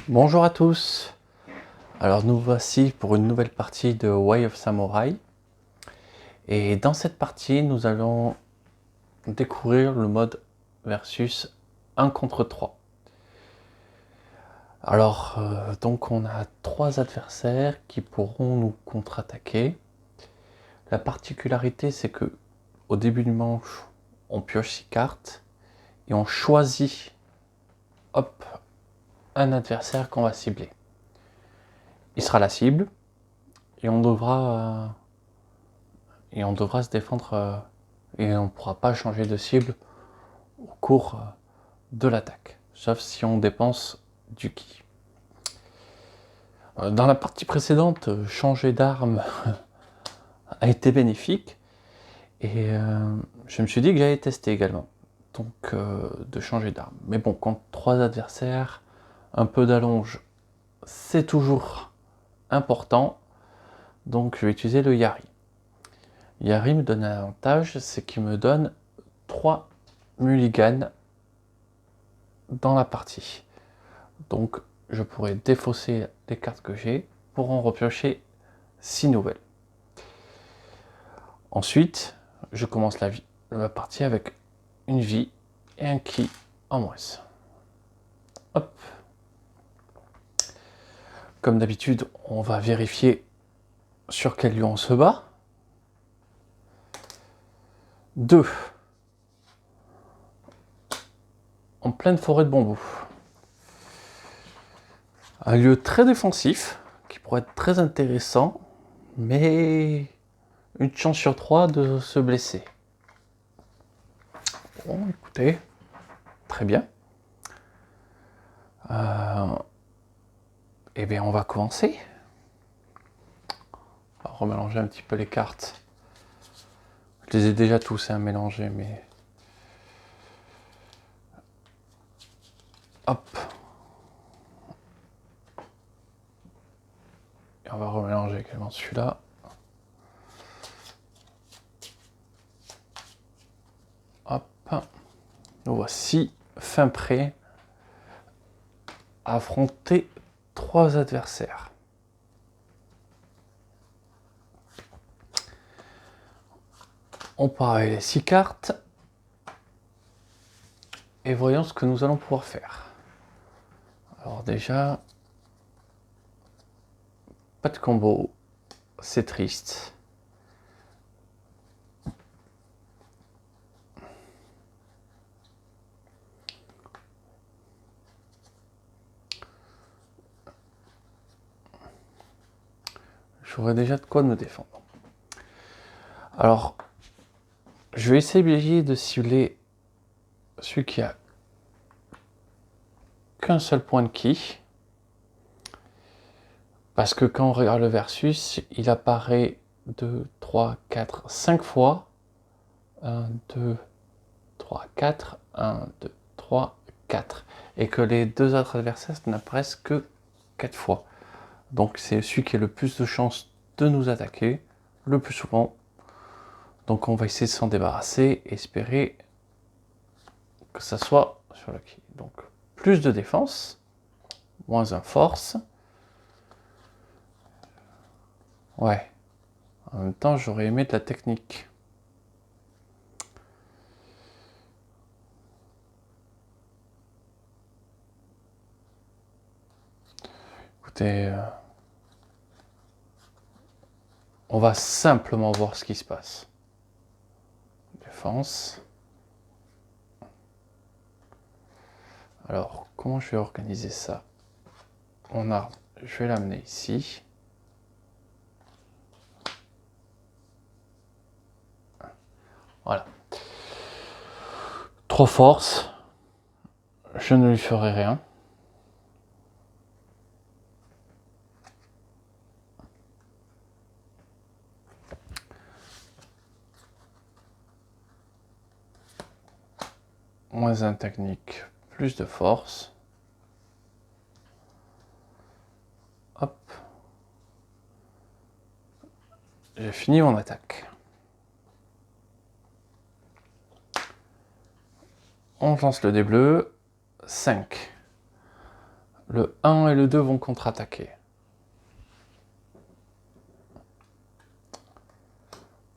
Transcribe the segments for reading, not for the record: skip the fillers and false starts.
Bonjour à tous. Alors nous voici pour une nouvelle partie de Way of Samurai. Et dans cette partie, nous allons découvrir le mode versus 1 contre 3. Alors, donc on a 3 adversaires qui pourront nous contre-attaquer. La particularité, c'est que au début du manche, on pioche 6 cartes et on choisit, hop, un adversaire qu'on va cibler. Il sera la cible et on devra se défendre et on ne pourra pas changer de cible au cours de l'attaque, sauf si on dépense du ki. Dans la partie précédente, changer d'arme a été bénéfique et je me suis dit que j'allais tester également, donc de changer d'arme. Mais bon, contre 3 adversaires, un peu d'allonge, c'est toujours important, donc je vais utiliser le Yari. Yari me donne un avantage, c'est qu'il me donne 3 mulligans dans la partie. Donc je pourrais défausser les cartes que j'ai pour en repiocher 6 nouvelles. Ensuite, je commence la partie avec une vie et un ki en moins. Hop. Comme d'habitude, on va vérifier sur quel lieu on se bat. 2. En pleine forêt de bambous. Un lieu très défensif, qui pourrait être très intéressant, mais une chance sur 3 de se blesser. Bon, écoutez, très bien. Eh bien, on va commencer. On va remélanger un petit peu les cartes. Je les ai déjà tous mélangés, mais... Hop. Et on va remélanger également celui-là. Hop. Nous voici fin prêt à affronter 3 adversaires. On part avec les 6 cartes. Et voyons ce que nous allons pouvoir faire. Alors déjà, pas de combo. C'est triste. J'aurais déjà de quoi me défendre. Alors, je vais essayer de cibler celui qui a qu'un seul point de ki. Parce que quand on regarde le versus, il apparaît 2, 3, 4, 5 fois. 1, 2, 3, 4. 1, 2, 3, 4. Et que les 2 autres adversaires n'apparaissent que 4 fois. Donc c'est celui qui a le plus de chances de nous attaquer, le plus souvent. Donc on va essayer de s'en débarrasser, espérer que ça soit sur le ki. Donc plus de défense, moins 1 force. Ouais. En même temps, j'aurais aimé de la technique. Écoutez, on va simplement voir ce qui se passe. Défense. Alors, comment je vais organiser ça? Mon arme, je vais l'amener ici. Voilà. 3 forces. Je ne lui ferai rien. Moins 1 technique, plus de force. Hop. J'ai fini mon attaque. On lance le dé bleu. 5. Le 1 et le 2 vont contre-attaquer.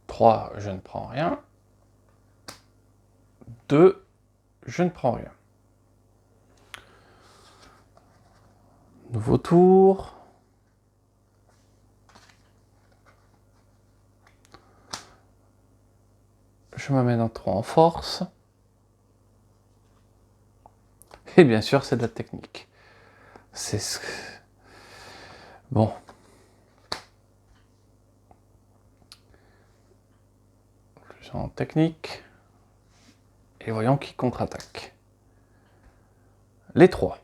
3, je ne prends rien. 2, je ne prends rien. Nouveau tour. Je m'amène un 3 en force. Et bien sûr, c'est de la technique. C'est ce que... Bon. En technique. Et voyons qui contre-attaque. Les 3.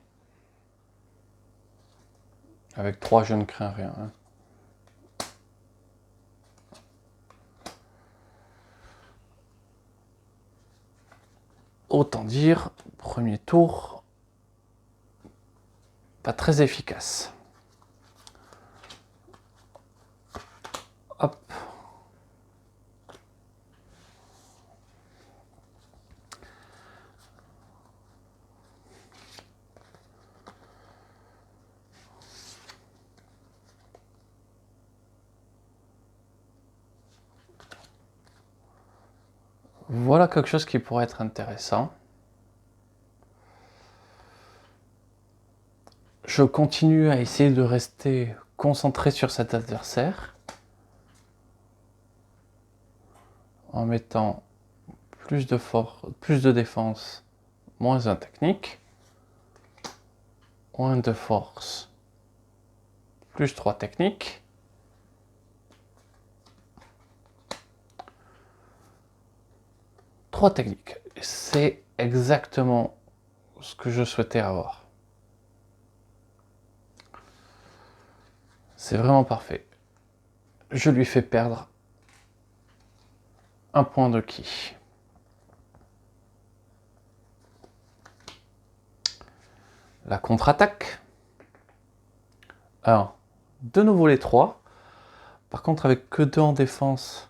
Avec 3, je ne crains rien. Hein. Autant dire, premier tour, pas très efficace. Hop. Voilà quelque chose qui pourrait être intéressant. Je continue à essayer de rester concentré sur cet adversaire en mettant plus de force, plus de défense, moins un technique, moins de force, plus 3 techniques. Trois techniques, c'est exactement ce que je souhaitais avoir. C'est vraiment parfait. Je lui fais perdre un point de ki. La contre-attaque. Alors, de nouveau les 3. Par contre, avec que 2 en défense,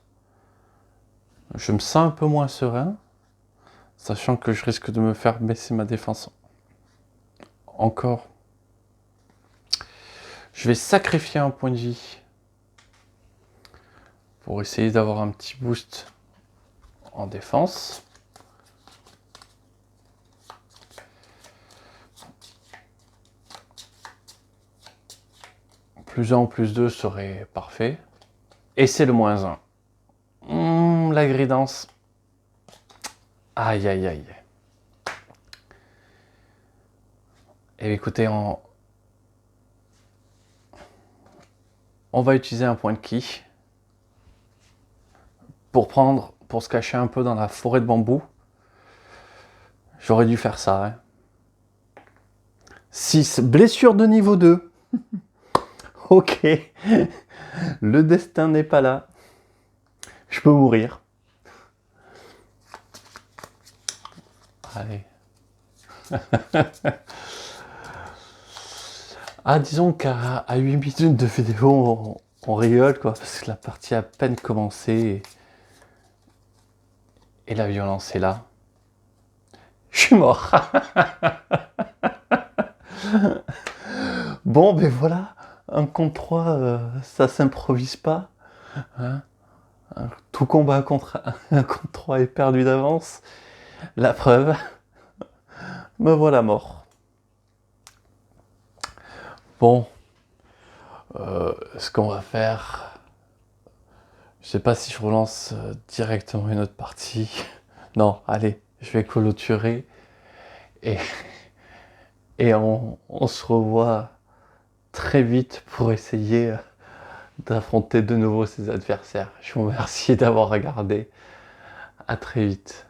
je me sens un peu moins serein, sachant que je risque de me faire baisser ma défense encore. Je vais sacrifier un point de vie pour essayer d'avoir un petit boost en défense. Plus 1 ou plus 2 serait parfait. Et c'est le moins 1. La gridance. Aïe, aïe, aïe. Et écoutez, on va utiliser un point de ki pour se cacher un peu dans la forêt de bambou. J'aurais dû faire ça. Hein. 6, blessure de niveau 2. Ok. Le destin n'est pas là. Je peux mourir. Allez. Ah, disons qu'à 8 minutes de vidéo, on rigole, quoi, parce que la partie a à peine commencé et la violence est là. Je suis mort. Bon, ben voilà, un contre 3, ça s'improvise pas. Hein, tout combat contre 3 est perdu d'avance. La preuve, me voilà mort. Bon, ce qu'on va faire, je sais pas si je relance directement une autre partie. Non, allez, je vais clôturer et on se revoit très vite pour essayer d'affronter de nouveau ses adversaires. Je vous remercie d'avoir regardé. À très vite.